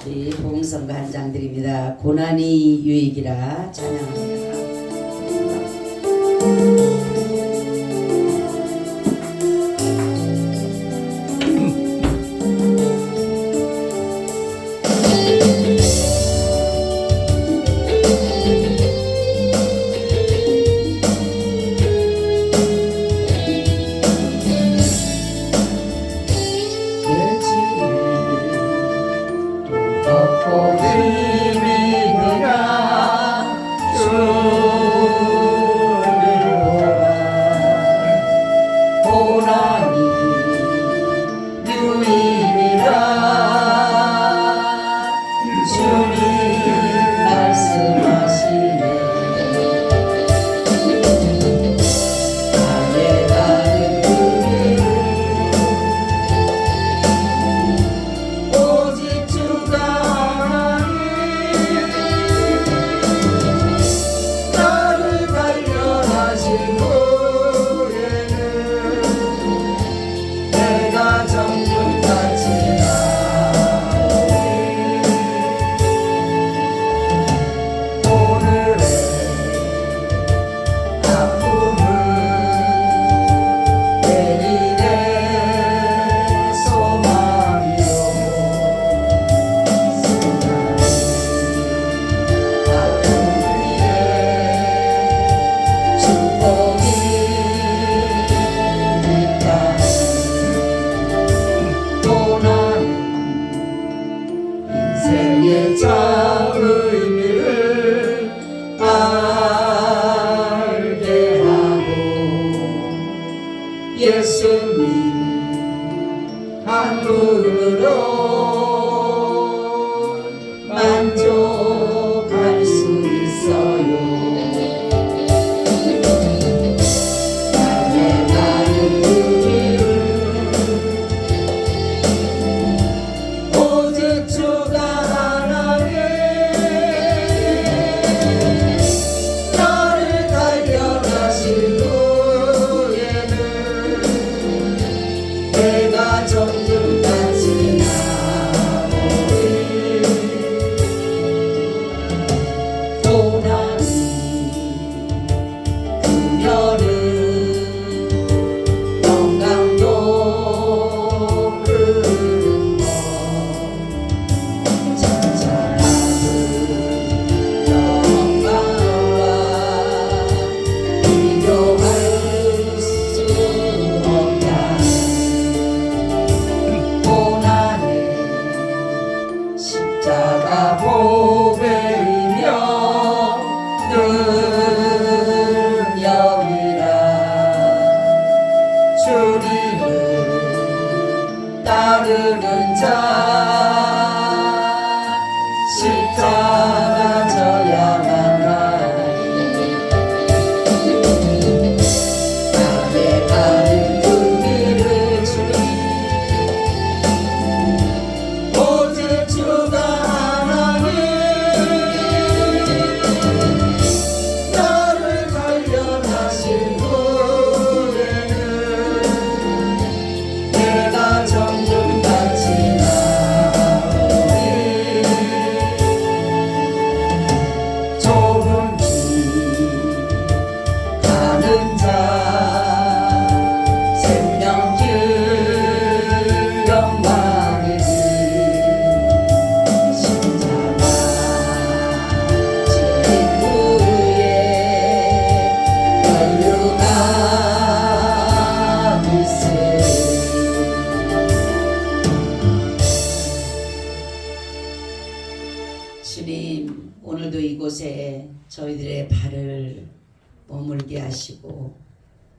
우리 봉성가 한 장 드립니다. 고난이 유익이라 찬양합니다. 힘이 그가 주리로다 하나님, 오늘도 이곳에 저희들의 발을 머물게 하시고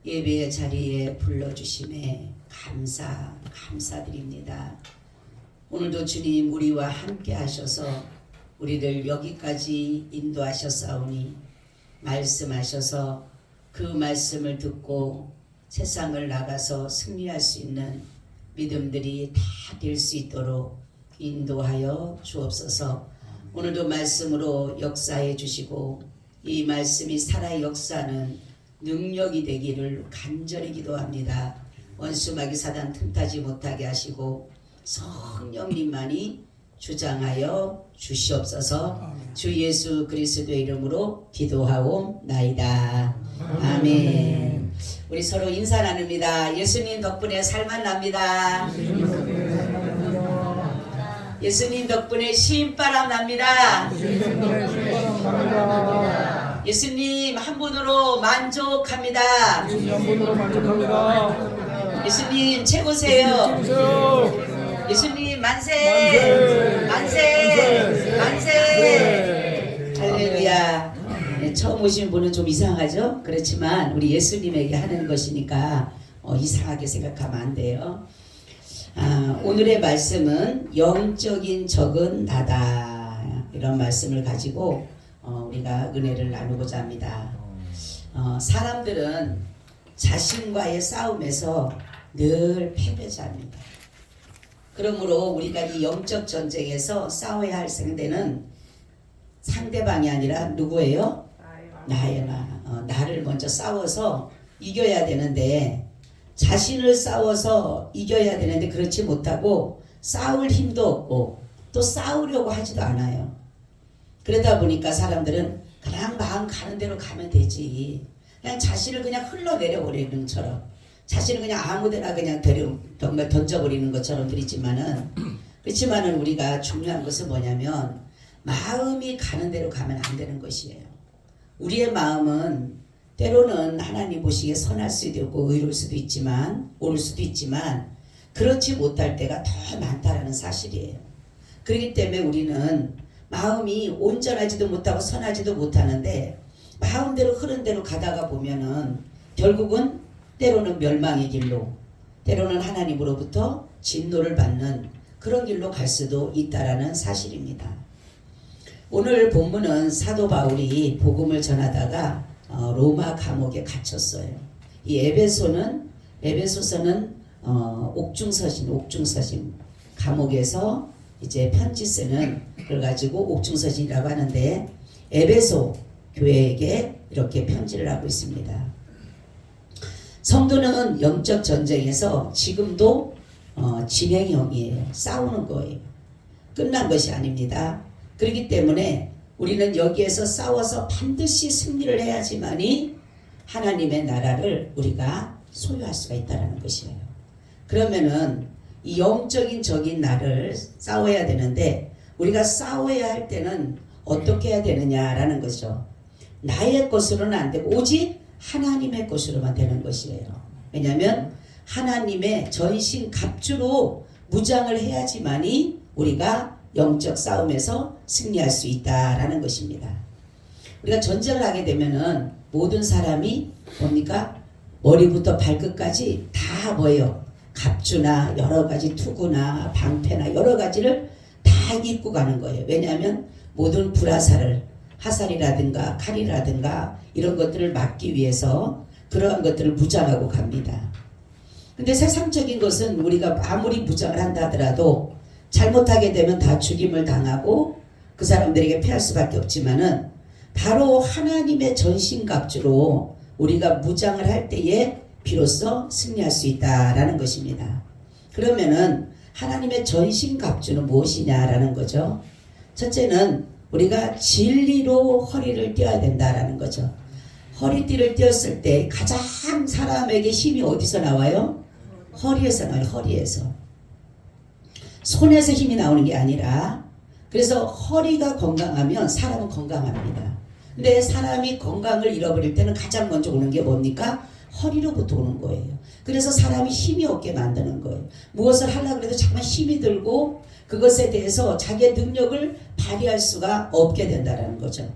예배의 자리에 불러주심에 감사드립니다. 오늘도 주님 우리와 함께 하셔서 우리를 여기까지 인도하셨사오니 말씀하셔서 그 말씀을 듣고 세상을 나가서 승리할 수 있는 믿음들이 다 될 수 있도록 인도하여 주옵소서. 오늘도 말씀으로 역사해 주시고 이 말씀이 살아 역사하는 능력이 되기를 간절히 기도합니다. 원수마귀 사단 틈타지 못하게 하시고 성령님만이 주장하여 주시옵소서. 주 예수 그리스도의 이름으로 기도하옵나이다. 아멘. 우리 서로 인사 나눕니다. 예수님 덕분에 살만 납니다. 예수님 덕분에 신바람 납니다. 예수님 한 분으로 만족합니다. 예수님 최고세요. 예수님 만세. 할렐루야. 네, 처음 오신 분은 좀 이상하죠? 그렇지만 우리 예수님에게 하는 것이니까 이상하게 생각하면 안 돼요. 오늘의 말씀은 영적인 적은 나다, 이런 말씀을 가지고 우리가 은혜를 나누고자 합니다. 사람들은 자신과의 싸움에서 늘 패배자입니다. 그러므로 우리가 이 영적 전쟁에서 싸워야 할 상대는 상대방이 아니라 누구예요? 나를 먼저 싸워서 이겨야 되는데, 자신을 싸워서 이겨야 되는데 그렇지 못하고 싸울 힘도 없고 또 싸우려고 하지도 않아요. 그러다 보니까 사람들은 그냥 마음 가는 대로 가면 되지, 그냥 자신을 그냥 흘러내려 버리는 것처럼, 자신을 그냥 아무데나 그냥 정말 던져버리는 것처럼 그렇지만은 우리가 중요한 것은 뭐냐면 마음이 가는 대로 가면 안 되는 것이에요. 우리의 마음은 때로는 하나님 보시기에 선할 수도 있고 의로울 수도 있지만, 옳을 수도 있지만 그렇지 못할 때가 더 많다라는 사실이에요. 그렇기 때문에 우리는 마음이 온전하지도 못하고 선하지도 못하는데 마음대로 흐른 대로 가다가 보면은 결국은 때로는 멸망의 길로, 때로는 하나님으로부터 진노를 받는 그런 길로 갈 수도 있다라는 사실입니다. 오늘 본문은 사도 바울이 복음을 전하다가 로마 감옥에 갇혔어요. 이 에베소서는 옥중서신 감옥에서 이제 편지 쓰는 걸 가지고 옥중서신이라고 하는데, 에베소 교회에게 이렇게 편지를 하고 있습니다. 성도는 영적 전쟁에서 지금도 진행형이에요. 싸우는 거예요. 끝난 것이 아닙니다. 그렇기 때문에 우리는 여기에서 싸워서 반드시 승리를 해야지만이 하나님의 나라를 우리가 소유할 수가 있다는 것이에요. 그러면은 이 영적인 적인 나를 싸워야 되는데, 우리가 싸워야 할 때는 어떻게 해야 되느냐라는 거죠. 나의 것으로는 안 되고 오직 하나님의 것으로만 되는 것이에요. 왜냐하면 하나님의 전신 갑주로 무장을 해야지만이 우리가 영적 싸움에서 승리할 수 있다라는 것입니다. 우리가 전쟁을 하게 되면은 모든 사람이 뭡니까? 머리부터 발끝까지 다 뭐예요? 갑주나 여러 가지 투구나 방패나 여러 가지를 다 입고 가는 거예요. 왜냐하면 모든 불화살을, 화살이라든가 칼이라든가 이런 것들을 막기 위해서 그러한 것들을 무장하고 갑니다. 근데 세상적인 것은 우리가 아무리 무장을 한다 하더라도 잘못하게 되면 다 죽임을 당하고 그 사람들에게 패할 수밖에 없지만은, 바로 하나님의 전신갑주로 우리가 무장을 할 때에 비로소 승리할 수 있다라는 것입니다. 그러면은 하나님의 전신갑주는 무엇이냐라는 거죠. 첫째는 우리가 진리로 허리를 떼어야 된다라는 거죠. 허리띠를 떼었을 때 가장 사람에게 힘이 어디서 나와요? 허리에서 나와요. 허리에서. 손에서 힘이 나오는 게 아니라, 그래서 허리가 건강하면 사람은 건강합니다. 근데 사람이 건강을 잃어버릴 때는 가장 먼저 오는 게 뭡니까? 허리로부터 오는 거예요. 그래서 사람이 힘이 없게 만드는 거예요. 무엇을 하려고 해도 자꾸만 힘이 들고 그것에 대해서 자기의 능력을 발휘할 수가 없게 된다는 거죠.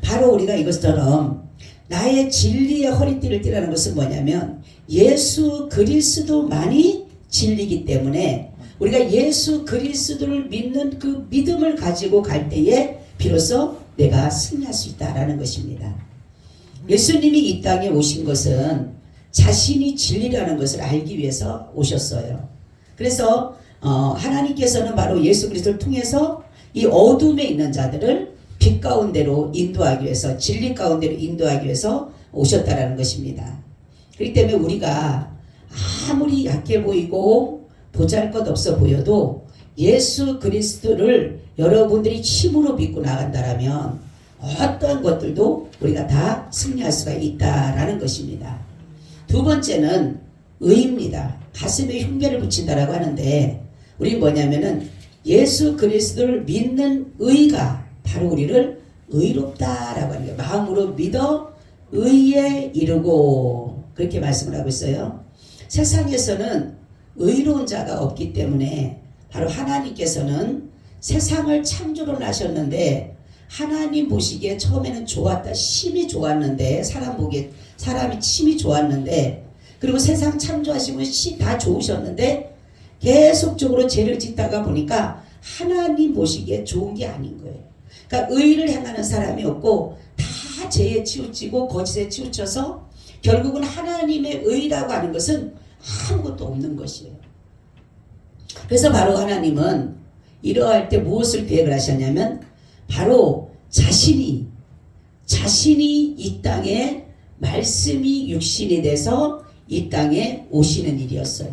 바로 우리가 이것처럼 나의 진리의 허리띠를 띠라는 것은 뭐냐면 예수 그리스도만이 진리이기 때문에 우리가 예수 그리스도를 믿는 그 믿음을 가지고 갈 때에 비로소 내가 승리할 수 있다라는 것입니다. 예수님이 이 땅에 오신 것은 자신이 진리라는 것을 알기 위해서 오셨어요. 그래서 하나님께서는 바로 예수 그리스도를 통해서 이 어둠에 있는 자들을 빛 가운데로 인도하기 위해서 진리 가운데로 인도하기 위해서 오셨다라는 것입니다. 그렇기 때문에 우리가 아무리 약해 보이고 보잘것없어 보여도 예수 그리스도를 여러분들이 힘으로 믿고 나간다라면 어떠한 것들도 우리가 다 승리할 수가 있다라는 것입니다. 두 번째는 의입니다. 가슴에 흉배를 붙인다라고 하는데 우리 뭐냐면은 예수 그리스도를 믿는 의가 바로 우리를 의롭다라고 하는 거예요. 마음으로 믿어 의에 이르고 그렇게 말씀을 하고 있어요. 세상에서는 의로운 자가 없기 때문에 바로 하나님께서는 세상을 창조를 하셨는데 하나님 보시기에 처음에는 좋았다. 심히 좋았는데 사람 보기에 사람이 심히 좋았는데 그리고 세상 창조하시고 다 좋으셨는데 계속적으로 죄를 짓다가 보니까 하나님 보시기에 좋은 게 아닌 거예요. 그러니까 의를 행하는 사람이 없고 다 죄에 치우치고 거짓에 치우쳐서 결국은 하나님의 의라고 하는 것은 아무것도 없는 것이에요. 그래서 바로 하나님은 이러할 때 무엇을 계획을 하셨냐면 바로 자신이 이 땅에 말씀이 육신이 돼서 이 땅에 오시는 일이었어요.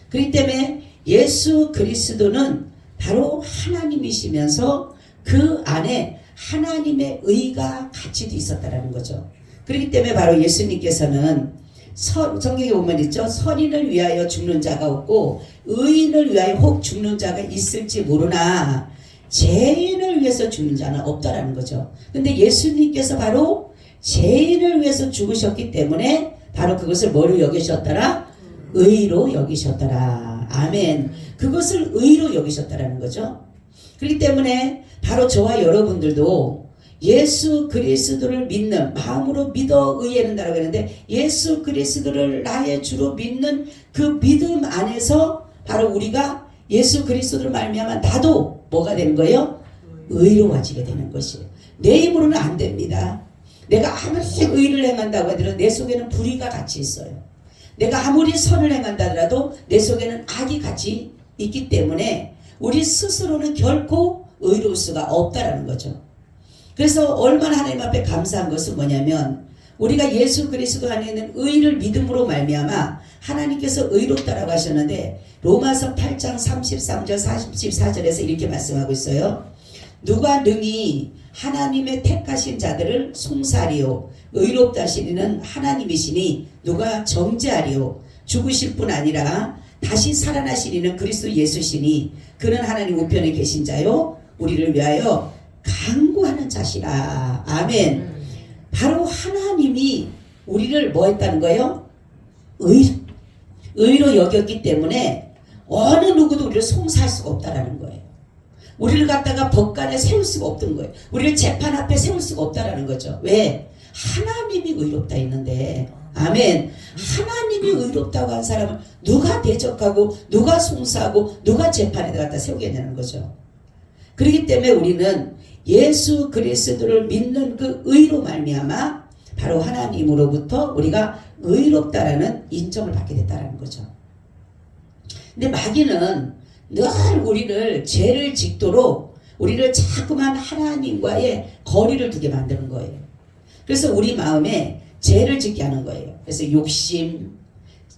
그렇기 때문에 예수 그리스도는 바로 하나님이시면서 그 안에 하나님의 의가 같이 있었다라는 거죠. 그렇기 때문에 바로 예수님께서는 성경에 보면 있죠. 선인을 위하여 죽는 자가 없고 의인을 위하여 혹 죽는 자가 있을지 모르나 죄인을 위해서 죽는 자는 없다라는 거죠. 근데 예수님께서 바로 죄인을 위해서 죽으셨기 때문에 바로 그것을 뭐로 여기셨더라? 의로 여기셨더라. 아멘. 그것을 의로 여기셨다라는 거죠. 그렇기 때문에 바로 저와 여러분들도 예수 그리스도를 믿는 마음으로 믿어 의에 이른다라고 했는데 예수 그리스도를 나의 주로 믿는 그 믿음 안에서 바로 우리가 예수 그리스도를 말미암아 나도 뭐가 되는 거예요? 의로워지게 되는 것이에요. 내 힘으로는 안 됩니다. 내가 아무리 의를 행한다고 하더라도 내 속에는 불의가 같이 있어요. 내가 아무리 선을 행한다 하더라도 내 속에는 악이 같이 있기 때문에 우리 스스로는 결코 의로울 수가 없다라는 거죠. 그래서 얼마나 하나님 앞에 감사한 것은 뭐냐면 우리가 예수 그리스도 안에 있는 의를 믿음으로 말미암아 하나님께서 의롭다라고 하셨는데 로마서 8장 33절 44절에서 이렇게 말씀하고 있어요. 누가 능히 하나님의 택하신 자들을 송사하리요 의롭다 하시는 하나님이시니 누가 정죄하리요 죽으실 뿐 아니라 다시 살아나시리는 그리스도 예수시니 그는 하나님 우편에 계신 자요 우리를 위하여 간구하는 자시라. 아멘. 바로 하나님이 우리를 뭐 했다는 거예요? 의로 여겼기 때문에 어느 누구도 우리를 송사할 수가 없다라는 거예요. 우리를 갖다가 법관에 세울 수가 없던 거예요. 우리를 재판 앞에 세울 수가 없다라는 거죠. 왜? 하나님이 의롭다 했는데 아멘. 하나님이 의롭다고 한 사람을 누가 대적하고 누가 송사하고 누가 재판에 갖다 세우겠냐는 거죠. 그렇기 때문에 우리는 예수 그리스도를 믿는 그 의로 말미암아 바로 하나님으로부터 우리가 의롭다라는 인정을 받게 됐다라는 거죠. 근데 마귀는 늘 우리를 죄를 짓도록 우리를 자꾸만 하나님과의 거리를 두게 만드는 거예요. 그래서 우리 마음에 죄를 짓게 하는 거예요. 그래서 욕심,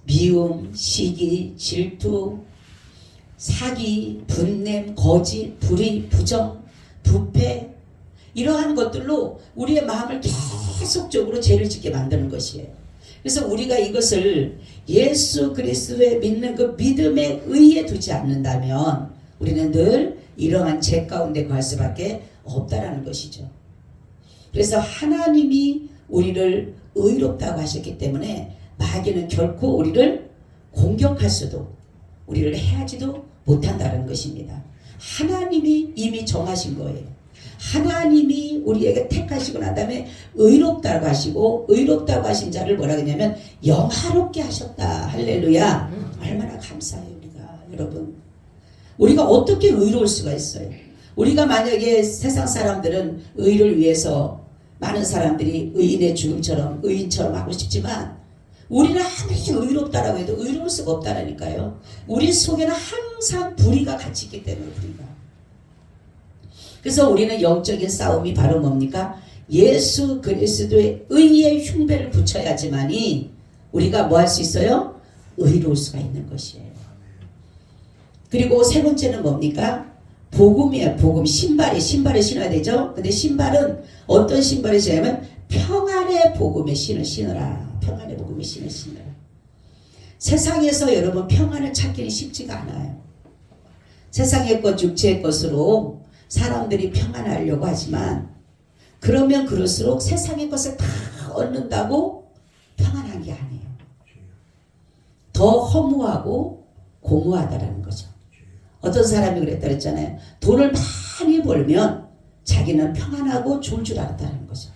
미움, 시기, 질투, 사기, 분냄, 거짓, 불의, 부정, 부패 이러한 것들로 우리의 마음을 계속적으로 죄를 짓게 만드는 것이에요. 그래서 우리가 이것을 예수 그리스도에 믿는 그 믿음의 의에 두지 않는다면 우리는 늘 이러한 죄 가운데 갈 수밖에 없다라는 것이죠. 그래서 하나님이 우리를 의롭다고 하셨기 때문에 마귀는 결코 우리를 공격할 수도 우리를 해하지도 못한다는 것입니다. 하나님이 이미 정하신 거예요. 하나님이 우리에게 택하시고 난 다음에 의롭다고 하시고 의롭다고 하신 자를 뭐라 그러냐면 영화롭게 하셨다. 할렐루야. 얼마나 감사해요 우리가. 여러분 우리가 어떻게 의로울 수가 있어요. 우리가 만약에 세상 사람들은 의를 위해서 많은 사람들이 의인의 죽음처럼 의인처럼 하고 싶지만 우리는 아무리 의롭다라고 해도 의로울 수가 없다라니까요. 우리 속에는 항상 불의가 같이 있기 때문에 불의가. 그래서 우리는 영적인 싸움이 바로 뭡니까? 예수 그리스도의 의의 흉배를 붙여야지만이 우리가 뭐 할 수 있어요? 의로울 수가 있는 것이에요. 그리고 세 번째는 뭡니까? 복음이에요. 복음. 신발을 신어야 되죠. 근데 신발은 어떤 신발을 신으냐면 평안의 복음의 신을 신으라. 평안의 복음의 신을 신으라. 세상에서 여러분 평안을 찾기는 쉽지가 않아요. 세상의 것 육체의 것으로 사람들이 평안하려고 하지만 그러면 그럴수록 세상의 것을 다 얻는다고 평안한 게 아니에요. 더 허무하고 공허하다라는 거죠. 어떤 사람이 그랬다 그랬잖아요. 돈을 많이 벌면 자기는 평안하고 좋을 줄 알았다는 거죠.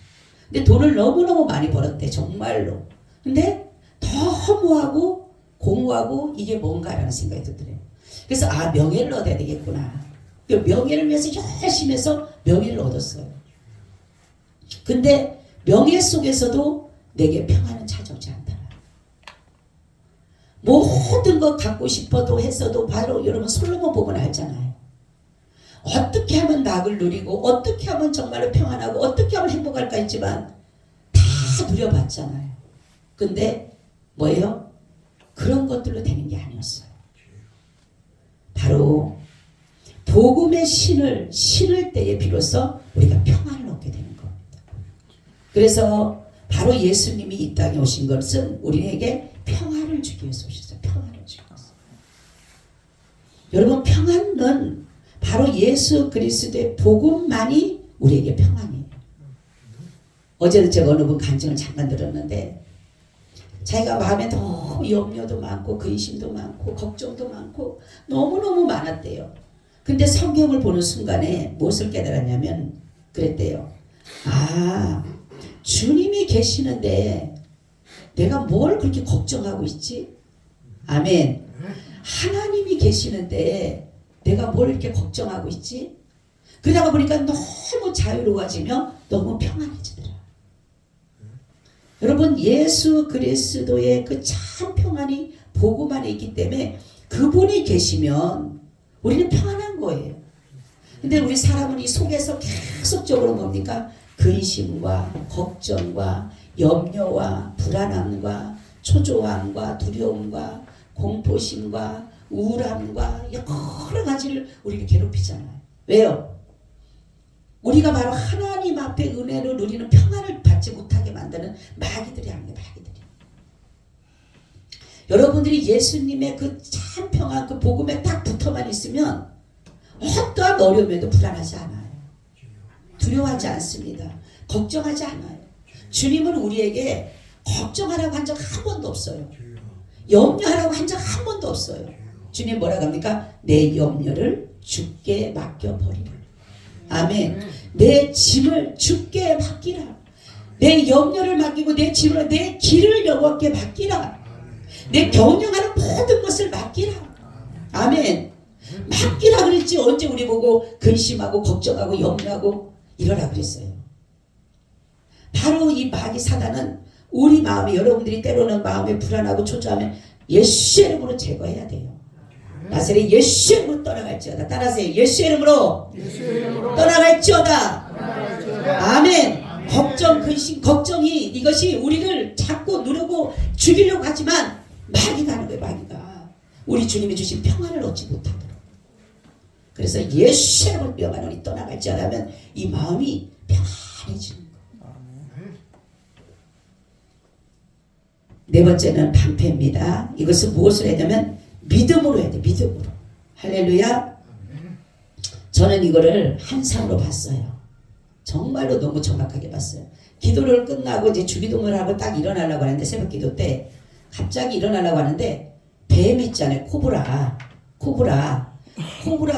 근데 돈을 너무너무 많이 벌었대. 정말로. 근데 더 허무하고 공허하고 이게 뭔가라는 생각이 들더래요. 그래서 명예를 얻어야 되겠구나. 명예를 위해서 열심히 해서 명예를 얻었어요. 근데 명예 속에서도 내게 평안은 찾아오지 않더라. 모든 것 갖고 싶어도 했어도 바로 여러분 솔로몬 보면 알잖아요. 어떻게 하면 낙을 누리고 어떻게 하면 정말로 평안하고 어떻게 하면 행복할까 했지만 다 누려봤잖아요. 근데 뭐예요? 그런 것들로 되는 게 아니었어요. 바로 복음의 신을 신을 때에 비로소 우리가 평안을 얻게 되는 겁니다. 그래서 바로 예수님이 이 땅에 오신 것은 우리에게 평안을 주기 위해서 오셨어요. 평안을 주기 위해서. 여러분 평안은 바로 예수 그리스도의 복음만이 우리에게 평안이에요. 어제도 제가 어느 분 간증을 잠깐 들었는데 자기가 마음에 너무 염려도 많고 근심도 많고 걱정도 많고 너무너무 많았대요. 근데 성경을 보는 순간에 무엇을 깨달았냐면 그랬대요. 주님이 계시는데 내가 뭘 그렇게 걱정하고 있지? 아멘. 하나님이 계시는데 내가 뭘 이렇게 걱정하고 있지? 그러다가 보니까 너무 자유로워지며 너무 평안해지더라. 여러분 예수 그리스도의 그 참 평안이 복음 안에 있기 때문에 그분이 계시면 우리는 평안한 거예요. 근데 우리 사람은 이 속에서 계속적으로 뭡니까? 근심과 걱정과 염려와 불안함과 초조함과 두려움과 공포심과 우울함과 여러 가지를 우리를 괴롭히잖아요. 왜요? 우리가 바로 하나님 앞에 은혜로 누리는 평안을 받지 못하게 만드는 마귀들이 아닙니다. 마귀들이. 여러분들이 예수님의 그 참 평안 그 복음에 딱 붙어만 있으면 어떠한 어려움에도 불안하지 않아요. 두려워하지 않습니다. 걱정하지 않아요. 주님은 우리에게 걱정하라고 한 적 한 번도 없어요. 염려하라고 한 적 한 번도 없어요. 주님 뭐라고 합니까? 내 염려를 주께 맡겨버리라. 아멘. 내 짐을 주께 맡기라. 내 염려를 맡기고 내 짐을 내 길을 여호와께 맡기라. 내 경영하는 모든 것을 맡기라. 아멘. 맡기라 그랬지 언제 우리 보고 근심하고 걱정하고 염려하고 이러라 그랬어요. 바로 이 마귀 사단은 우리 마음이 여러분들이 때로는 마음에 불안하고 초조하면 예수의 이름으로 제거해야 돼요. 나사렛 예수의 이름으로 떠나갈지어다. 따라하세요. 예수의 이름으로 떠나갈지어다. 아멘. 걱정, 근심, 걱정이 이것이 우리를 자꾸 누르고 죽이려고 하지만 마귀가 하는 거예요. 마귀가. 우리 주님이 주신 평안을 얻지 못하도록. 그래서 예수의 이름으로 명하노니 떠나갈지어다 하면 이 마음이 평안해지는 거예요. 네 번째는 방패입니다. 이것은 무엇을 해야 되냐면 믿음으로 해야 돼. 믿음으로. 할렐루야. 저는 이거를 환상으로 봤어요. 정말로 너무 정확하게 봤어요. 기도를 끝나고 이제 주기도문을 하고 딱 일어나려고 하는데 새벽 기도 때 갑자기 일어나려고 하는데 뱀 있잖아요. 코브라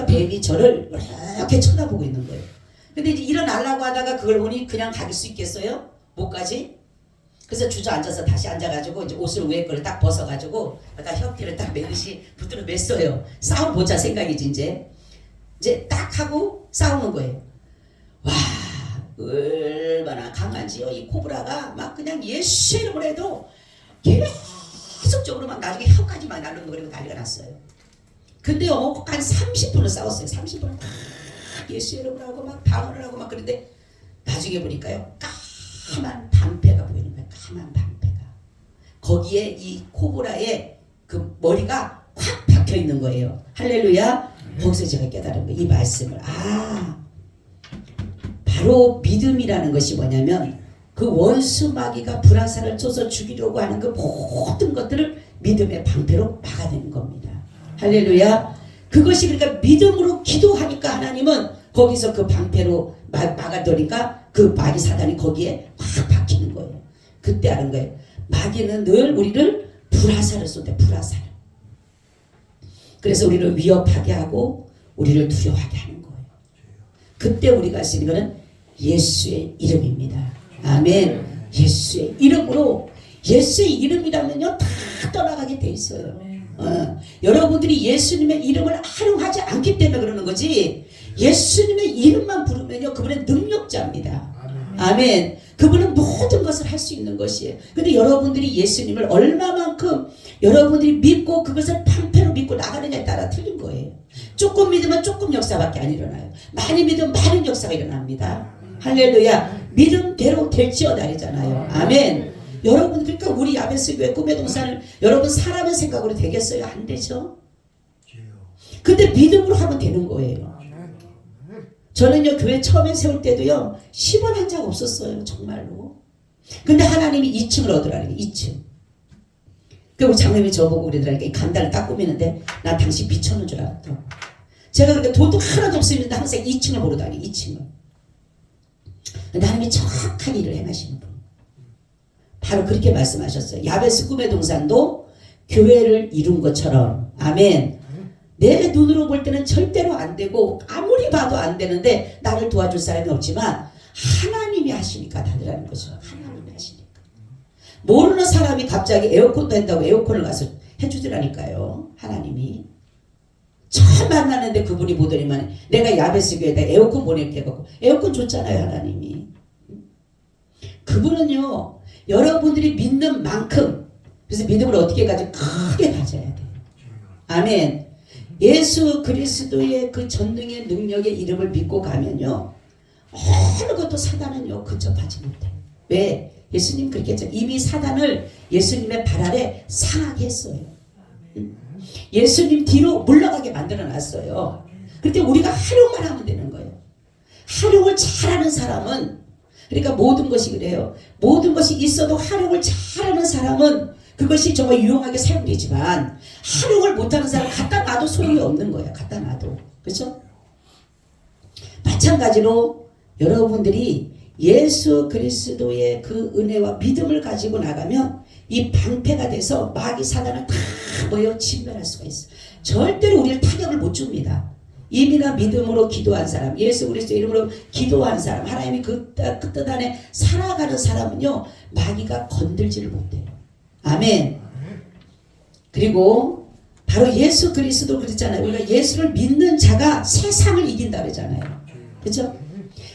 뱀이 저를 이렇게 쳐다보고 있는 거예요. 근데 이제 일어나려고 하다가 그걸 보니 그냥 갈 수 있겠어요? 못 가지? 그래서 주저앉아서 다시 앉아가지고 이제 옷을 위에 거를 딱 벗어가지고 약간 협티를 딱 매듯이 붙들어 맸어요. 싸워보자 생각이지 이제 딱 하고 싸우는 거예요. 와 얼마나 강한지요. 이 코브라가 막 그냥 예수 이름을 해도 계속적으로 막 나중에 혀까지 막 날름거리고 난리가 났어요. 근데요 한 30분을 싸웠어요. 30분을 막 예수 이름을 하고 막 방언을 하고 막 그런데 나중에 보니까요 까만 방패가 보이는 거예요. 까만 방패가. 거기에 이 코브라의 그 머리가 확 박혀 있는 거예요. 할렐루야. 거기서 제가 깨달은 거예요. 이 말씀을. 바로 믿음이라는 것이 뭐냐면 그 원수 마귀가 불화살을 쏘서 죽이려고 하는 그 모든 것들을 믿음의 방패로 막아내는 겁니다. 할렐루야. 그것이 그러니까 믿음으로 기도하니까 하나님은 거기서 그 방패로 막아두니까 그 마귀 사단이 거기에 확 박히는 거예요. 그때 아는 거예요. 마귀는 늘 우리를 불화살을 쏜대. 불화살. 그래서 우리를 위협하게 하고 우리를 두려워하게 하는 거예요. 그때 우리가 쓰는 거는 예수의 이름입니다. 아멘. 예수의 이름으로 예수의 이름이라면요 다 떠나가게 돼 있어요. 여러분들이 예수님의 이름을 활용하지 않기 때문에 그러는 거지 예수님의 이름만 부르면요 그분의 능력자입니다. 아멘. 그분은 모든 것을 할 수 있는 것이에요. 근데 여러분들이 예수님을 얼마만큼 여러분들이 믿고 그것을 방패로 믿고 나가느냐에 따라 틀린 거예요. 조금 믿으면 조금 역사밖에 안 일어나요. 많이 믿으면 많은 역사가 일어납니다. 할렐루야. 믿음대로 될지어다리잖아요. 아멘. 여러분 그러니까 우리 야베스 교회 꿈의 동산을 여러분 사람의 생각으로 되겠어요? 안 되죠. 근데 믿음으로 하면 되는 거예요. 저는요 교회 처음에 세울 때도요 10원 한 장 없었어요. 정말로. 근데 하나님이 2층을 얻으라는 게 2층. 그리고 장님이 저보고 그러더라니까 이 간단을 딱 꾸미는데 나 당신 미쳤는 줄 알았다. 제가 그렇게 돈도 하나도 없었는데 항상 2층을 보러 다니 2층을. 근데 하나님이 정확한 일을 행하시는 분. 바로 그렇게 말씀하셨어요. 야베스 꿈의 동산도 교회를 이룬 것처럼. 아멘. 내 눈으로 볼 때는 절대로 안 되고 아무리 봐도 안 되는데 나를 도와줄 사람이 없지만 하나님이 하시니까 다들하는 거죠. 하나님이 하시니까. 모르는 사람이 갑자기 에어컨도 한다고 에어컨을 가서 해주더라니까요. 하나님이. 처음 만나는데 그분이 보더니만 내가 야베스 교회에다 에어컨 보낼게 해갖고 에어컨 줬잖아요. 하나님이. 그분은요 여러분들이 믿는 만큼 그래서 믿음을 어떻게 가지고 크게 가져야 돼요. 아멘. 예수 그리스도의 그 전능의 능력의 이름을 믿고 가면요 어느 것도 사단은요 근접하지 못해요. 왜? 예수님 그렇게 했죠. 이미 사단을 예수님의 발 아래 상하게 했어요. 예수님 뒤로 물러가게 만들어 놨어요. 그때 우리가 활용만 하면 되는 거예요. 활용을 잘하는 사람은 그러니까 모든 것이 그래요. 모든 것이 있어도 활용을 잘하는 사람은 그것이 정말 유용하게 사용되지만 활용을 못하는 사람 갖다 놔도 소용이 없는 거예요. 갖다 놔도. 그렇죠? 마찬가지로 여러분들이 예수 그리스도의 그 은혜와 믿음을 가지고 나가면 이 방패가 돼서 마귀 사단을 다 모여 진멸할 수가 있어요. 절대로 우리를 타격을 못 줍니다. 이미나 믿음으로 기도한 사람, 예수 그리스도 이름으로 기도한 사람, 하나님이 그 뜻 안에 살아가는 사람은요 마귀가 건들지를 못해요. 아멘. 그리고 바로 예수 그리스도 그랬잖아요. 우리가 예수를 믿는 자가 세상을 이긴다 그러잖아요. 그렇죠?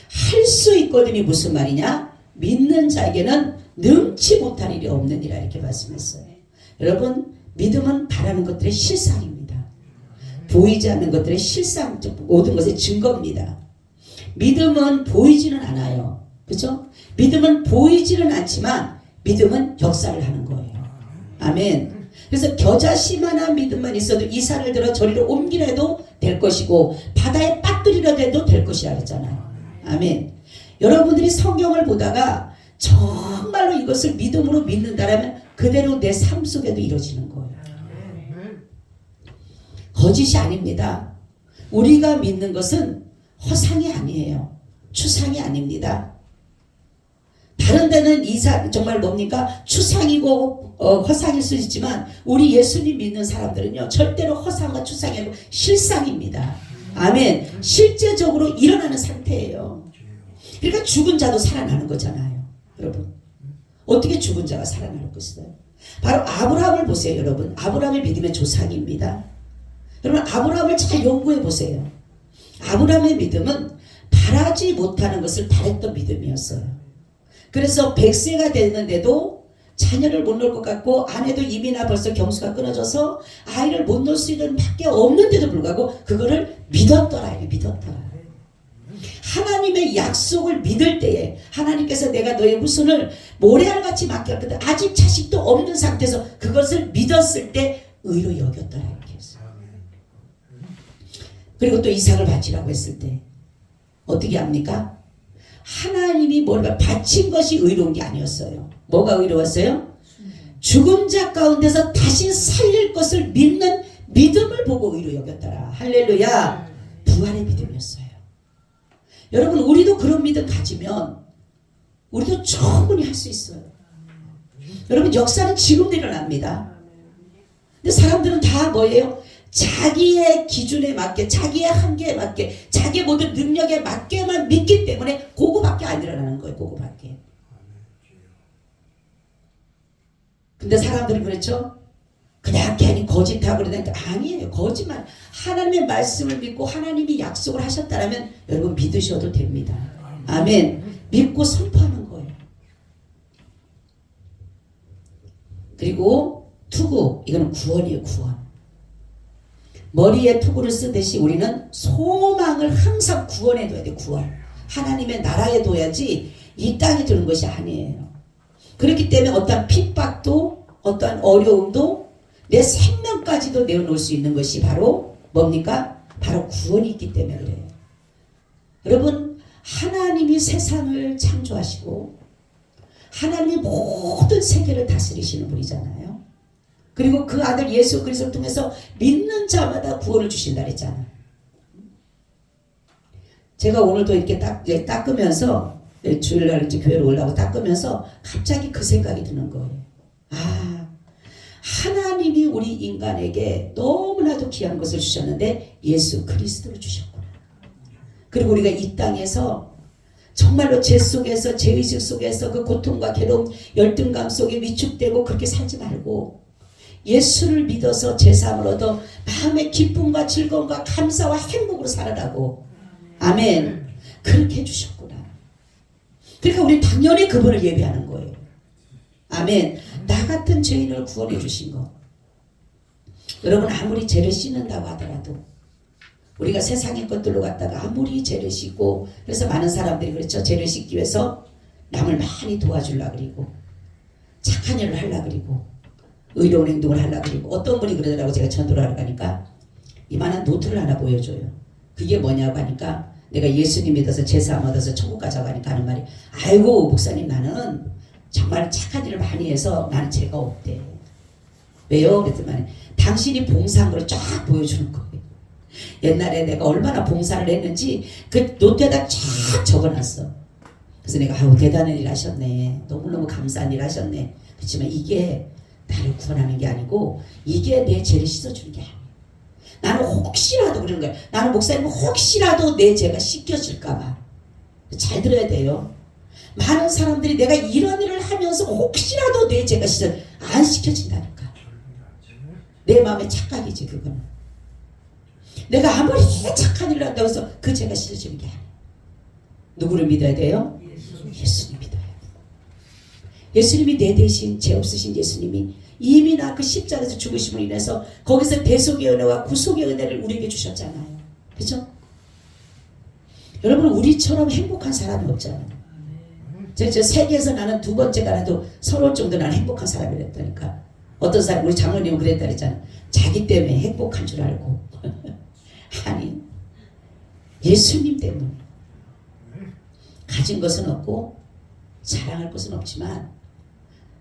할 수 있거든이 무슨 말이냐? 믿는 자에게는 능치 못할 일이 없는 이라 이렇게 말씀했어요. 여러분 믿음은 바라는 것들의 실상입니다. 보이지 않는 것들의 실상, 모든 것의 증거입니다. 믿음은 보이지는 않아요. 그렇죠? 믿음은 보이지는 않지만 믿음은 역사를 하는 거예요. 아멘. 그래서 겨자씨만한 믿음만 있어도 이 산을 들어 저리로 옮기려도 될 것이고 바다에 빠뜨리려도 해도 될 것이라 했잖아요. 아멘. 여러분들이 성경을 보다가 정말로 이것을 믿음으로 믿는다라면 그대로 내 삶 속에도 이루어지는 거예요. 거짓이 아닙니다. 우리가 믿는 것은 허상이 아니에요. 추상이 아닙니다. 다른 데는 이사 정말 뭡니까? 추상이고 허상일 수 있지만 우리 예수님 믿는 사람들은요 절대로 허상과 추상이 아니고 실상입니다. 아멘. 실제적으로 일어나는 상태예요. 그러니까 죽은 자도 살아나는 거잖아요. 여러분 어떻게 죽은 자가 살아날 것이요? 바로 아브라함을 보세요. 여러분 아브라함의 믿음의 조상입니다. 여러분 아브라함을 잘 연구해 보세요. 아브라함의 믿음은 바라지 못하는 것을 바랬던 믿음이었어요. 그래서 100세가 됐는데도 자녀를 못 놓을 것 같고 아내도 이미나 벌써 경수가 끊어져서 아이를 못 놓을 수 있는 밖에 없는데도 불구하고 그거를 믿었더라. 믿었더라. 하나님의 약속을 믿을 때에 하나님께서 내가 너의 후손을 모래알같이 맡겼거든. 아직 자식도 없는 상태에서 그것을 믿었을 때 의로 여겼더라. 이렇게 했어요. 그리고 또 이삭을 바치라고 했을 때 어떻게 합니까? 하나님이 뭐가 바친 것이 의로운 게 아니었어요. 뭐가 의로웠어요? 죽은 자 가운데서 다시 살릴 것을 믿는 믿음을 보고 의로 여겼더라. 할렐루야. 부활의 믿음이었어요. 여러분 우리도 그런 믿음 가지면 우리도 충분히 할 수 있어요. 여러분 역사는 지금도 일어납니다. 근데 사람들은 다 뭐예요? 자기의 기준에 맞게 자기의 한계에 맞게 자기의 모든 능력에 맞게만 믿기 때문에 그거밖에 안 일어나는 거예요. 그거밖에. 근데 사람들은 그렇죠? 그냥 괜히 거짓하고 그러는데 아니에요. 거짓말. 하나님의 말씀을 믿고 하나님이 약속을 하셨다면 여러분 믿으셔도 됩니다. 아멘. 믿고 선포하는 거예요. 그리고 투구. 이거는 구원이에요. 구원. 머리에 투구를 쓰듯이 우리는 소망을 항상 구원에 둬야 돼. 구원. 하나님의 나라에 둬야지 이 땅에 두는 것이 아니에요. 그렇기 때문에 어떠한 핍박도 어떠한 어려움도 내 생명까지도 내어놓을 수 있는 것이 바로 뭡니까? 바로 구원이 있기 때문에 그래요. 여러분 하나님이 세상을 창조하시고 하나님이 모든 세계를 다스리시는 분이잖아요. 그리고 그 아들 예수 그리스도를 통해서 믿는 자마다 구원을 주신다 그랬잖아요. 제가 오늘도 이렇게 닦으면서 주일날 이제 교회로 올라오고 닦으면서 갑자기 그 생각이 드는 거예요. 아, 하나님이 우리 인간에게 너무나도 귀한 것을 주셨는데 예수 그리스도를 주셨구나. 그리고 우리가 이 땅에서 정말로 죄 속에서 죄의식 속에서 그 고통과 괴로움 열등감 속에 위축되고 그렇게 살지 말고 예수를 믿어서 제사함을 얻어 마음의 기쁨과 즐거움과 감사와 행복으로 살아라고. 아멘. 그렇게 해주셨구나. 그러니까 우리 당연히 그분을 예배하는 거예요. 아멘. 나 같은 죄인을 구원해 주신 거. 여러분 아무리 죄를 씻는다고 하더라도 우리가 세상의 것들로 갖다가 아무리 죄를 씻고 그래서 많은 사람들이 그렇죠. 죄를 씻기 위해서 남을 많이 도와주려고 그리고 착한 일을 하려고 그리고 의로운 행동을 하려고 그리고 어떤 분이 그러더라고. 제가 전도를 하러 가니까 이만한 노트를 하나 보여줘요. 그게 뭐냐고 하니까 내가 예수님 믿어서 제사함 얻어서 천국 가자고 하니까 하는 말이 아이고 목사님 나는 정말 착한 일을 많이 해서 나는 죄가 없대. 왜요? 그랬더니 당신이 봉사한 걸 쫙 보여주는 거예요. 옛날에 내가 얼마나 봉사를 했는지 그 노트에다 쫙 적어놨어. 그래서 내가 아우 대단한 일 하셨네. 너무너무 감사한 일 하셨네. 그렇지만 이게 나를 구원하는 게 아니고 이게 내 죄를 씻어주는 게 아니야. 나는 혹시라도 그러는 거야. 나는 목사님 혹시라도 내 죄가 씻겨질까봐. 잘 들어야 돼요. 많은 사람들이 내가 이런 일을 하면서 혹시라도 내 죄가 안 씻겨진다니까. 내 마음의 착각이지 그거는. 내가 아무리 착한 일을 한다고 해서 그 죄가 씻어지는 게 아니야. 누구를 믿어야 돼요? 예수님 믿어야 돼요. 예수님이 내 대신 죄 없으신 예수님이 이미 나 그 십자가에서 죽으심으로 인해서 거기서 대속의 은혜와 구속의 은혜를 우리에게 주셨잖아요. 그렇죠? 여러분 우리처럼 행복한 사람이 없잖아요. 저 세계에서 나는 두 번째가 나도 서러울 정도 나는 행복한 사람이랬다니까. 어떤 사람 우리 장로님은 그랬다 그랬잖아. 자기 때문에 행복한 줄 알고 아니 예수님 때문에 가진 것은 없고 자랑할 것은 없지만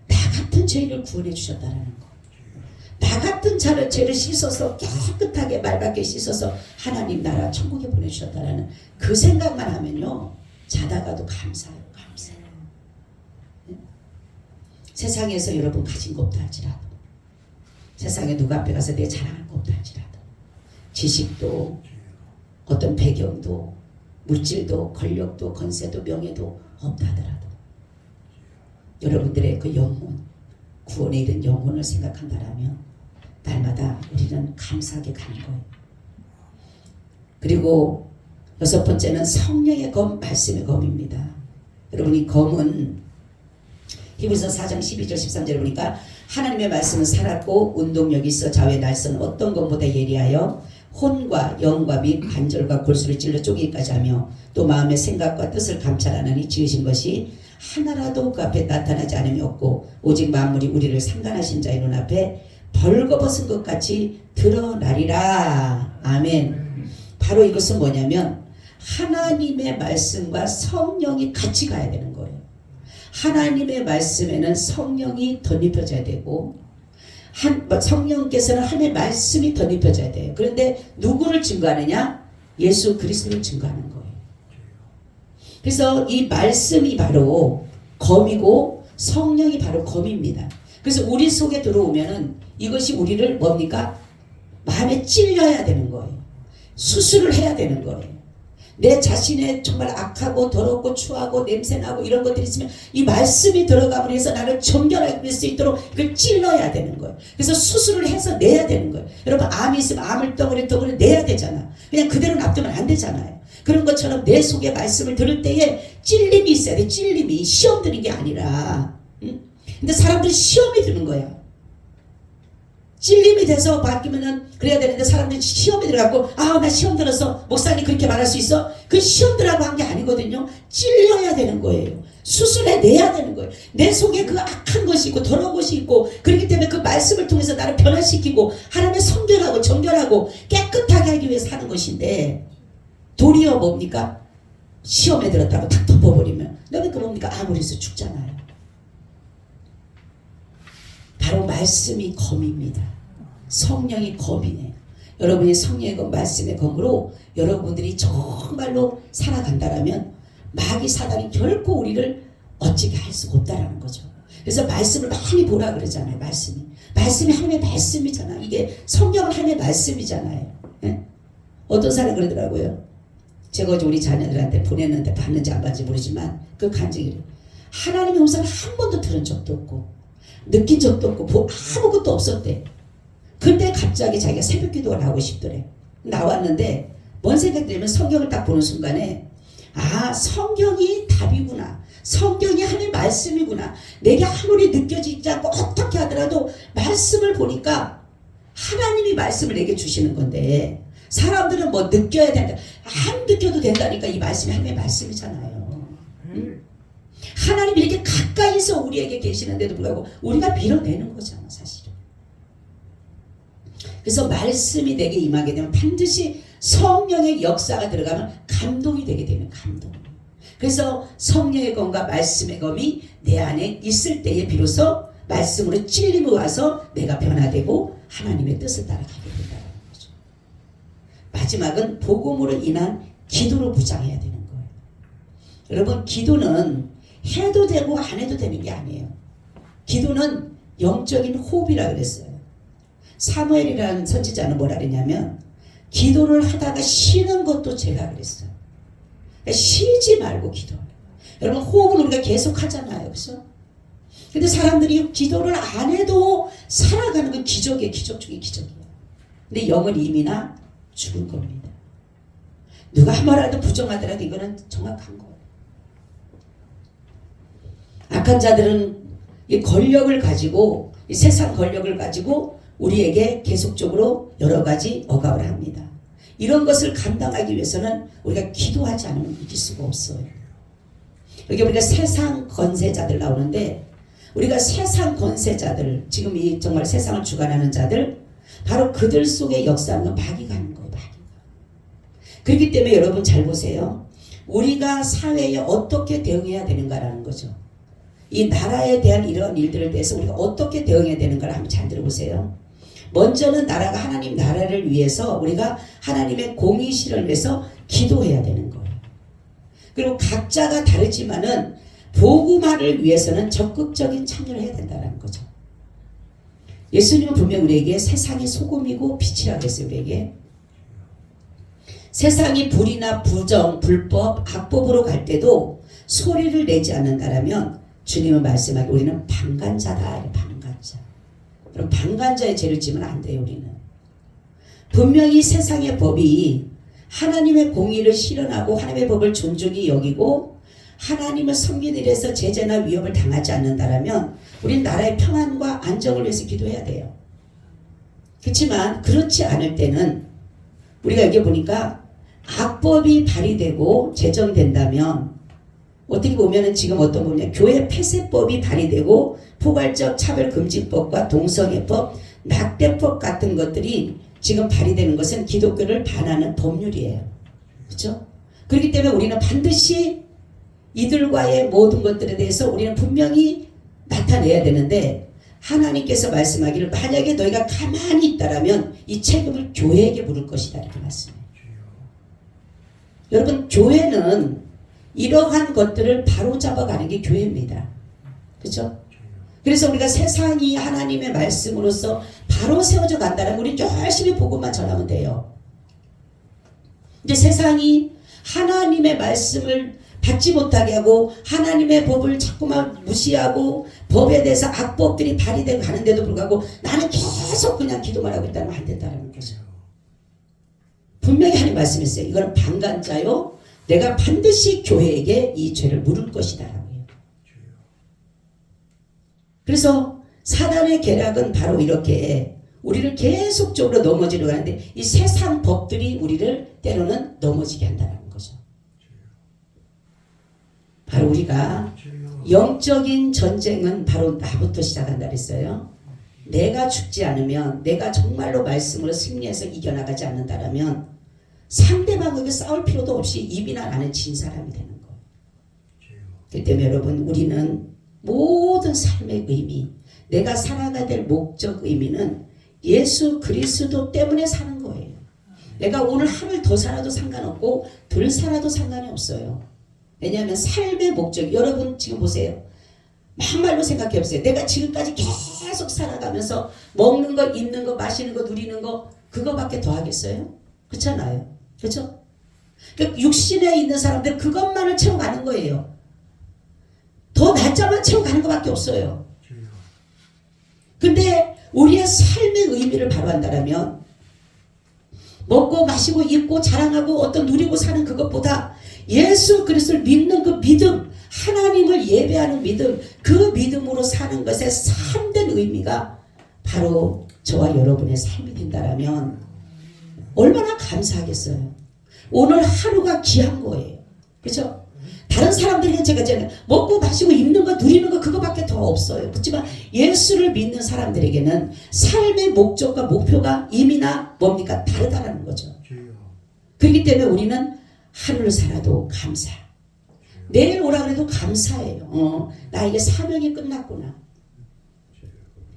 나 같은 죄인을 구원해 주셨다는 거. 나 같은 죄를 씻어서 깨끗하게 맑게 씻어서 하나님 나라 천국에 보내주셨다는 그 생각만 하면요 자다가도 감사해요. 감사해요. 세상에서 여러분 가진 거 없다 할지라도, 세상에 누가 앞에 가서 내 자랑할 거 없다 할지라도, 지식도 어떤 배경도 물질도 권력도 권세도 명예도 없다 하더라도 여러분들의 그 영혼, 구원에 이른 영혼을 생각한다라면 날마다 우리는 감사하게 가는 거예요. 그리고 여섯 번째는 성령의 검, 말씀의 검입니다. 여러분, 이 검은 히브리서 4장 12절 13절에 보니까 하나님의 말씀은 살았고 운동력이 있어 좌우의 날선 어떤 검보다 예리하여 혼과 영과 및 관절과 골수를 찔러 쪼개기까지 하며 또 마음의 생각과 뜻을 감찰하나니 지으신 것이 하나라도 그 앞에 나타나지 않음이 없고 오직 만물이 우리를 상관하신 자의 눈앞에 벌거벗은 것 같이 드러나리라. 아멘. 바로 이것은 뭐냐면 하나님의 말씀과 성령이 같이 가야 되는 거예요. 하나님의 말씀에는 성령이 덧입혀져야 되고 성령께서는 하나님의 말씀이 덧입혀져야 돼요. 그런데 누구를 증거하느냐? 예수 그리스도를 증거하는 거예요. 그래서 이 말씀이 바로 검이고 성령이 바로 검입니다. 그래서 우리 속에 들어오면은 이것이 우리를 뭡니까? 마음에 찔려야 되는 거예요. 수술을 해야 되는 거예요. 내 자신의 정말 악하고 더럽고 추하고 냄새나고 이런 것들이 있으면 이 말씀이 들어가면 해서 나를 정결하게 수 있도록 이걸 찔러야 되는 거예요. 그래서 수술을 해서 내야 되는 거예요. 여러분, 암이 있으면 암을 덩어리 내야 되잖아. 그냥 그대로 놔두면 안 되잖아요. 그런 것처럼 내 속에 말씀을 들을 때에 찔림이 있어야 돼. 찔림이. 시험 드는 게 아니라. 응? 근데 사람들이 시험이 드는 거야. 찔림이 돼서 바뀌면은 그래야 되는데 사람들이 시험에 들어가고 나 시험 들어서 목사님 그렇게 말할 수 있어? 그 시험 들라고 한 게 아니거든요. 찔려야 되는 거예요. 수술해내야 되는 거예요. 내 속에 그 악한 것이 있고 더러운 것이 있고 그렇기 때문에 그 말씀을 통해서 나를 변화시키고 하나님의 성결하고 정결하고 깨끗하게 하기 위해서 하는 것인데 도리어 뭡니까? 시험에 들었다고 탁 덮어버리면 그러니까 뭡니까? 아무리서 죽잖아요. 바로 말씀이 검입니다. 성령이 검이네요. 여러분이 성령의 검, 말씀의 검으로 여러분들이 정말로 살아간다라면 마귀 사단이 결코 우리를 어찌게 할 수가 없다라는 거죠. 그래서 말씀을 많이 보라 그러잖아요. 말씀이 하나님의 말씀이잖아. 이게 성경은 하나님의 말씀이잖아요. 네? 어떤 사람이 그러더라고요. 제가 어제 우리 자녀들한테 보냈는데 봤는지 안 봤는지 모르지만 그 간증이 하나님의 음성을 한 번도 들은 적도 없고 느낀 적도 없고 아무것도 없었대. 근데 갑자기 자기가 새벽 기도가 나오고 싶더래. 나왔는데 뭔 생각이 들면 성경을 딱 보는 순간에 성경이 답이구나. 성경이 하나님의 말씀이구나. 내게 아무리 느껴지지 않고 어떻게 하더라도 말씀을 보니까 하나님이 말씀을 내게 주시는 건데 사람들은 뭐 느껴야 된다. 안 느껴도 된다니까. 이 말씀이 하나님의 말씀이잖아요. 응? 하나님이 이렇게 가까이서 우리에게 계시는데도 불구하고 우리가 밀어내는 거잖아, 사실은. 그래서 말씀이 내게 임하게 되면 반드시 성령의 역사가 들어가면 감동이 되게 되는 감동. 그래서 성령의 검과 말씀의 검이 내 안에 있을 때에 비로소 말씀으로 찔림이 와서 내가 변화되고 하나님의 뜻을 따라가게 된다는 거죠. 마지막은 복음으로 인한 기도로 무장해야 되는 거예요. 여러분, 기도는 해도 되고 안 해도 되는 게 아니에요. 기도는 영적인 호흡이라 그랬어요. 사무엘이라는 선지자는 뭐라 그랬냐면 기도를 하다가 쉬는 것도 제가 그랬어요. 쉬지 말고 기도하라. 여러분, 호흡은 우리가 계속 하잖아요. 그렇죠? 근데 사람들이 기도를 안 해도 살아가는 건 기적이에요. 기적 중에 기적이에요. 근데 영은 이미나 죽은 겁니다. 누가 말해도 부정하더라도 이거는 정확한 거예요. 악한 자들은 이 권력을 가지고, 이 세상 권력을 가지고 우리에게 계속적으로 여러 가지 억압을 합니다. 이런 것을 감당하기 위해서는 우리가 기도하지 않으면 이길 수가 없어요. 여기 우리가 세상 권세자들 나오는데, 우리가 세상 권세자들, 지금 이 정말 세상을 주관하는 자들, 바로 그들 속에 역사하는 건 마귀가 하는 거예요. 마귀가. 그렇기 때문에 여러분 잘 보세요. 우리가 사회에 어떻게 대응해야 되는가라는 거죠. 이 나라에 대한 이런 일들에 대해서 우리가 어떻게 대응해야 되는가를 한번 잘 들어보세요. 먼저는 나라가 하나님 나라를 위해서 우리가 하나님의 공의 실현을 위해서 기도해야 되는 거예요. 그리고 각자가 다르지만은 복음화를 위해서는 적극적인 참여를 해야 된다는 거죠. 예수님은 분명 우리에게 세상이 소금이고 빛이라고 했어요. 우리에게 세상이 불이나 부정, 불법, 악법으로 갈 때도 소리를 내지 않는다라면 주님은 말씀하기 우리는 방관자다. 방관자. 그럼 방관자의 죄를 지면 안 돼요. 우리는 분명히 세상의 법이 하나님의 공의를 실현하고 하나님의 법을 존중히 여기고 하나님을 섬기는 일에서 제재나 위협을 당하지 않는다라면 우리는 나라의 평안과 안정을 위해서 기도해야 돼요. 그렇지만 그렇지 않을 때는 우리가 여기 보니까 악법이 발휘되고 제정된다면 어떻게 보면은 지금 어떤 거냐, 교회 폐쇄법이 발휘되고 포괄적 차별금지법과 동성애법, 낙태법 같은 것들이 지금 발휘되는 것은 기독교를 반하는 법률이에요. 그렇죠? 그렇기 때문에 우리는 반드시 이들과의 모든 것들에 대해서 우리는 분명히 나타내야 되는데 하나님께서 말씀하기를 만약에 너희가 가만히 있다라면 이 책임을 교회에게 물을 것이다 이렇게 말씀해요. 여러분 교회는 이러한 것들을 바로잡아가는 게 교회입니다. 그렇죠? 그래서 우리가 세상이 하나님의 말씀으로서 바로 세워져 간다면 우리는 열심히 복음만 전하면 돼요. 이제 세상이 하나님의 말씀을 받지 못하게 하고 하나님의 법을 자꾸만 무시하고 법에 대해서 악법들이 발휘되고 가는데도 불구하고 나는 계속 그냥 기도만 하고 있다면 안 된다는 거죠. 분명히 하나님 말씀했어요. 이거는 방관자요. 내가 반드시 교회에게 이 죄를 물을 것이다 라고 해요. 그래서 사단의 계략은 바로 이렇게 우리를 계속적으로 넘어지려고 하는데 이 세상 법들이 우리를 때로는 넘어지게 한다는 거죠. 바로 우리가 영적인 전쟁은 바로 나부터 시작한다 그랬어요. 내가 죽지 않으면 내가 정말로 말씀으로 승리해서 이겨나가지 않는다라면 상대방에게 싸울 필요도 없이 입이나 나는 진 사람이 되는 거예요. 그렇기 때문에 여러분 우리는 모든 삶의 의미 내가 살아가야 될 목적 의미는 예수 그리스도 때문에 사는 거예요. 내가 오늘 하루를 더 살아도 상관없고 덜 살아도 상관이 없어요. 왜냐하면 삶의 목적 여러분 지금 보세요. 막말로 생각해 보세요. 내가 지금까지 계속 살아가면서 먹는 거 입는 거 마시는 거 누리는 거 그거밖에 더 하겠어요? 그렇잖아요. 그렇죠? 그러니까 육신에 있는 사람들 그것만을 채워가는 거예요. 더 날짜만 채워가는 것밖에 없어요. 근데 우리의 삶의 의미를 바로 한다면 먹고 마시고 입고 자랑하고 어떤 누리고 사는 그것보다 예수 그리스도를 믿는 그 믿음 하나님을 예배하는 믿음 그 믿음으로 사는 것의 참된 의미가 바로 저와 여러분의 삶이 된다면 얼마나 감사하겠어요. 오늘 하루가 귀한 거예요. 그렇죠? 다른 사람들에게 제가 먹고 마시고 입는 거 누리는 거 그거밖에 더 없어요. 그렇지만 예수를 믿는 사람들에게는 삶의 목적과 목표가 이미나 뭡니까? 다르다는 거죠. 그렇기 때문에 우리는 하루를 살아도 감사. 내일 오라 그래도 감사해요. 나에게 사명이 끝났구나.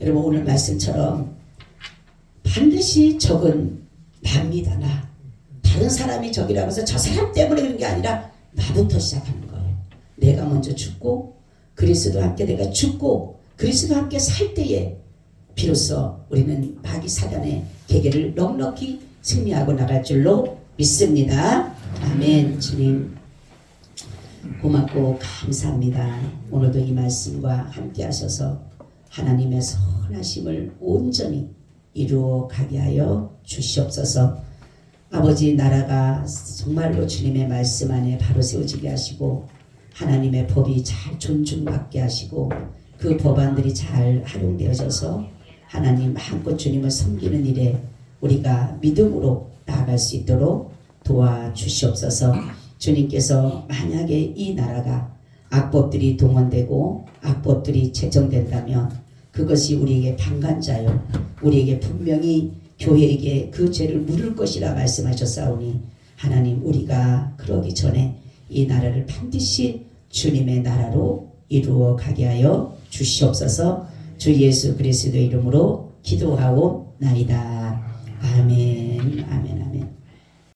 여러분 오늘 말씀처럼 반드시 적은 납니다. 나. 다른 사람이 적이라고 해서 저 사람 때문에 그런 게 아니라 나부터 시작하는 거예요. 내가 먼저 죽고 그리스도와 함께 내가 죽고 그리스도와 함께 살 때에 비로소 우리는 마귀 사단의 계계를 넉넉히 승리하고 나갈 줄로 믿습니다. 아멘. 주님 고맙고 감사합니다. 오늘도 이 말씀과 함께 하셔서 하나님의 선하심을 온전히 이루어 가게 하여 주시옵소서. 아버지 나라가 정말로 주님의 말씀 안에 바로 세워지게 하시고 하나님의 법이 잘 존중받게 하시고 그 법안들이 잘 활용되어져서 하나님 마음껏 주님을 섬기는 일에 우리가 믿음으로 나아갈 수 있도록 도와주시옵소서. 주님께서 만약에 이 나라가 악법들이 동원되고 악법들이 제정된다면 그것이 우리에게 방관자요 우리에게 분명히 교회에게 그 죄를 물을 것이라 말씀하셨사오니 하나님 우리가 그러기 전에 이 나라를 반드시 주님의 나라로 이루어 가게 하여 주시옵소서. 주 예수 그리스도의 이름으로 기도하옵나이다. 아멘. 아멘.